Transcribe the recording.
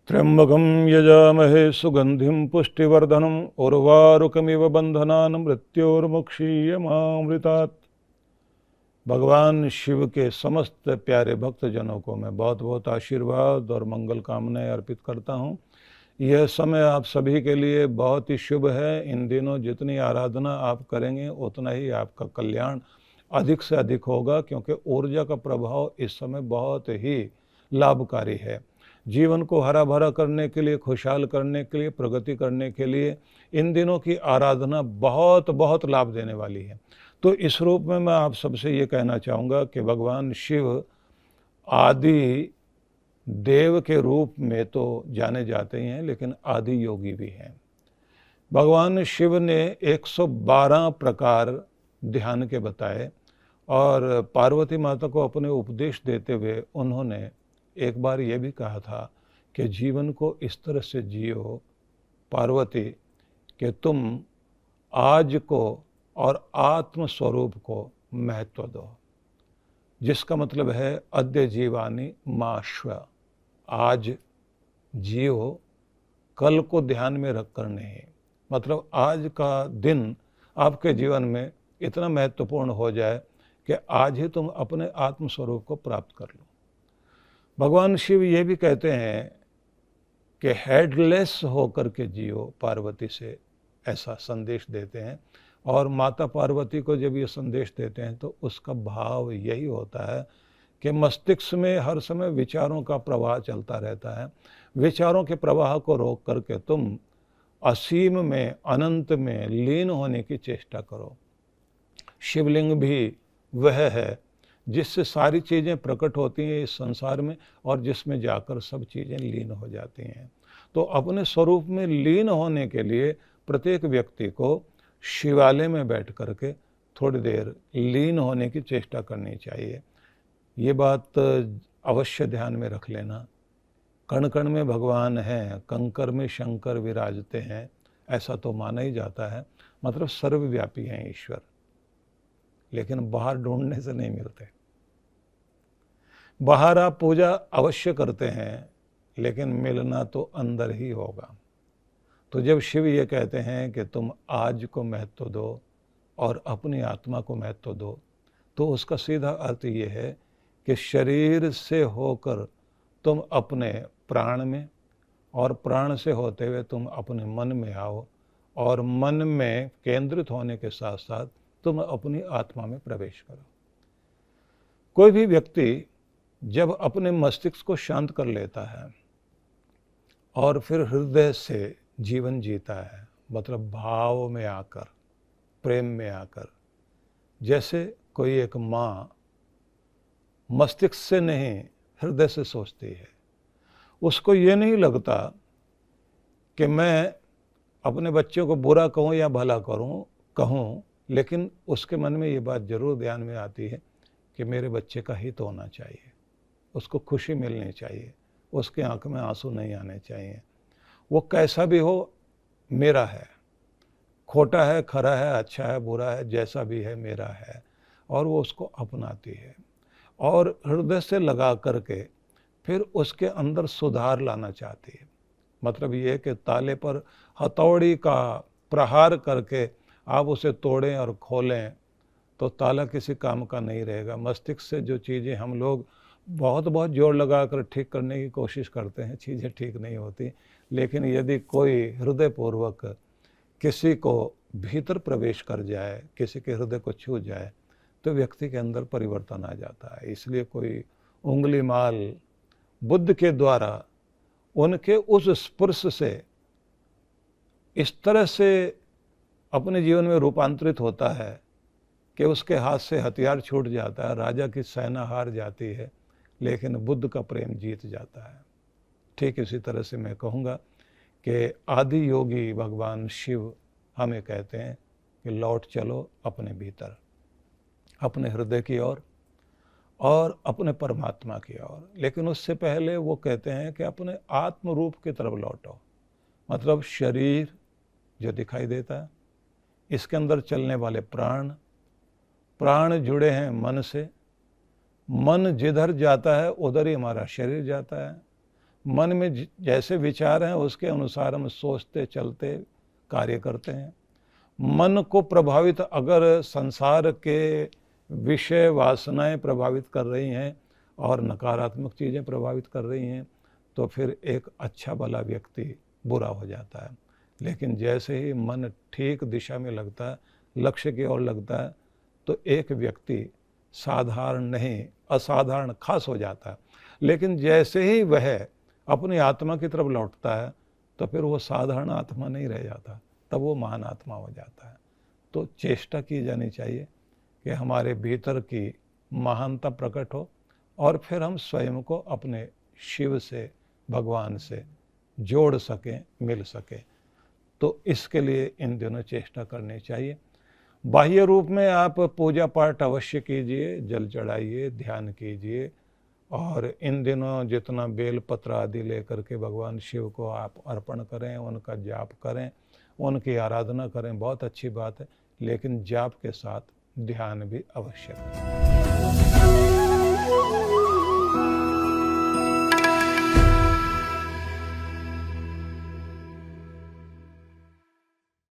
त्र्यंबकं यजामहे सुगंधिं पुष्टिवर्धनम् उर्वारुकमिव बंधनान् मृत्योर्मुक्षीयमामृतात्। भगवान शिव के समस्त प्यारे भक्तजनों को मैं बहुत बहुत आशीर्वाद और मंगल कामनाएं अर्पित करता हूं। यह समय आप सभी के लिए बहुत ही शुभ है। इन दिनों जितनी आराधना आप करेंगे उतना ही आपका कल्याण अधिक से अधिक होगा, क्योंकि ऊर्जा का प्रभाव इस समय बहुत ही लाभकारी है। जीवन को हरा भरा करने के लिए, खुशहाल करने के लिए, प्रगति करने के लिए इन दिनों की आराधना बहुत बहुत लाभ देने वाली है। तो इस रूप में मैं आप सबसे ये कहना चाहूँगा कि भगवान शिव आदि देव के रूप में तो जाने जाते ही हैं, लेकिन आदि योगी भी हैं। भगवान शिव ने 112 प्रकार ध्यान के बताए और पार्वती माता को अपने उपदेश देते हुए उन्होंने एक बार ये भी कहा था कि जीवन को इस तरह से जियो पार्वती कि तुम आज को और आत्म स्वरूप को महत्व दो, जिसका मतलब है अद्य जीवानी माश्व, आज जियो, कल को ध्यान में रख कर नहीं। मतलब आज का दिन आपके जीवन में इतना महत्वपूर्ण हो जाए कि आज ही तुम अपने आत्म स्वरूप को प्राप्त कर लो। भगवान शिव ये भी कहते हैं कि हेडलेस होकर के जियो पार्वती से, ऐसा संदेश देते हैं। और माता पार्वती को जब ये संदेश देते हैं तो उसका भाव यही होता है कि मस्तिष्क में हर समय विचारों का प्रवाह चलता रहता है। विचारों के प्रवाह को रोक करके तुम असीम में, अनंत में लीन होने की चेष्टा करो। शिवलिंग भी वह है जिससे सारी चीज़ें प्रकट होती हैं इस संसार में और जिसमें जाकर सब चीज़ें लीन हो जाती हैं। तो अपने स्वरूप में लीन होने के लिए प्रत्येक व्यक्ति को शिवालय में बैठ करके थोड़ी देर लीन होने की चेष्टा करनी चाहिए। ये बात अवश्य ध्यान में रख लेना। कण कण में भगवान हैं, कंकर में शंकर विराजते हैं, ऐसा तो माना ही जाता है। मतलब सर्वव्यापी हैं ईश्वर, लेकिन बाहर ढूंढने से नहीं मिलते। बाहर आप पूजा अवश्य करते हैं, लेकिन मिलना तो अंदर ही होगा। तो जब शिव ये कहते हैं कि तुम आज को महत्व दो और अपनी आत्मा को महत्व दो, तो उसका सीधा अर्थ ये है कि शरीर से होकर तुम अपने प्राण में और प्राण से होते हुए तुम अपने मन में आओ और मन में केंद्रित होने के साथ साथ तुम अपनी आत्मा में प्रवेश करो। कोई भी व्यक्ति जब अपने मस्तिष्क को शांत कर लेता है और फिर हृदय से जीवन जीता है, मतलब भाव में आकर, प्रेम में आकर, जैसे कोई एक माँ मस्तिष्क से नहीं हृदय से सोचती है। उसको ये नहीं लगता कि मैं अपने बच्चों को बुरा कहूँ या भला कहूँ, लेकिन उसके मन में ये बात जरूर ध्यान में आती है कि मेरे बच्चे का हित होना चाहिए, उसको खुशी मिलनी चाहिए, उसके आंख में आंसू नहीं आने चाहिए। वो कैसा भी हो मेरा है, खोटा है, खरा है, अच्छा है, बुरा है, जैसा भी है मेरा है। और वो उसको अपनाती है और हृदय से लगा करके फिर उसके अंदर सुधार लाना चाहती है। मतलब ये कि ताले पर हथौड़ी का प्रहार करके आप उसे तोड़ें और खोलें तो ताला किसी काम का नहीं रहेगा। मस्तिष्क से जो चीज़ें हम लोग बहुत बहुत जोर लगा कर ठीक करने की कोशिश करते हैं, चीज़ें ठीक नहीं होती। लेकिन यदि कोई हृदयपूर्वक किसी को भीतर प्रवेश कर जाए, किसी के हृदय को छू जाए, तो व्यक्ति के अंदर परिवर्तन आ जाता है। इसलिए कोई उंगली माल बुद्ध के द्वारा उनके उस स्पर्श से इस तरह से अपने जीवन में रूपांतरित होता है कि उसके हाथ से हथियार छूट जाता है, राजा की सेना हार जाती है, लेकिन बुद्ध का प्रेम जीत जाता है। ठीक इसी तरह से मैं कहूँगा कि आदि योगी भगवान शिव हमें कहते हैं कि लौट चलो अपने भीतर, अपने हृदय की ओर और अपने परमात्मा की ओर। लेकिन उससे पहले वो कहते हैं कि अपने आत्म रूप की तरफ लौटो। मतलब शरीर जो दिखाई देता है, इसके अंदर चलने वाले प्राण, प्राण जुड़े हैं मन से, मन जिधर जाता है उधर ही हमारा शरीर जाता है। मन में जैसे विचार हैं उसके अनुसार हम सोचते चलते कार्य करते हैं। मन को प्रभावित अगर संसार के विषय वासनाएं प्रभावित कर रही हैं और नकारात्मक चीज़ें प्रभावित कर रही हैं तो फिर एक अच्छा भला व्यक्ति बुरा हो जाता है। लेकिन जैसे ही मन ठीक दिशा में लगता है, लक्ष्य की ओर लगता है, तो एक व्यक्ति साधारण नहीं असाधारण खास हो जाता है। लेकिन जैसे ही वह अपनी आत्मा की तरफ लौटता है तो फिर वो साधारण आत्मा नहीं रह जाता, तब वो महान आत्मा हो जाता है। तो चेष्टा की जानी चाहिए कि हमारे भीतर की महानता प्रकट हो और फिर हम स्वयं को अपने शिव से, भगवान से जोड़ सकें, मिल सकें। तो इसके लिए इन दिनों चेष्टा करनी चाहिए। बाह्य रूप में आप पूजा पाठ अवश्य कीजिए, जल चढ़ाइए, ध्यान कीजिए और इन दिनों जितना बेल पत्र आदि लेकर के भगवान शिव को आप अर्पण करें, उनका जाप करें, उनकी आराधना करें, बहुत अच्छी बात है। लेकिन जाप के साथ ध्यान भी अवश्य करें।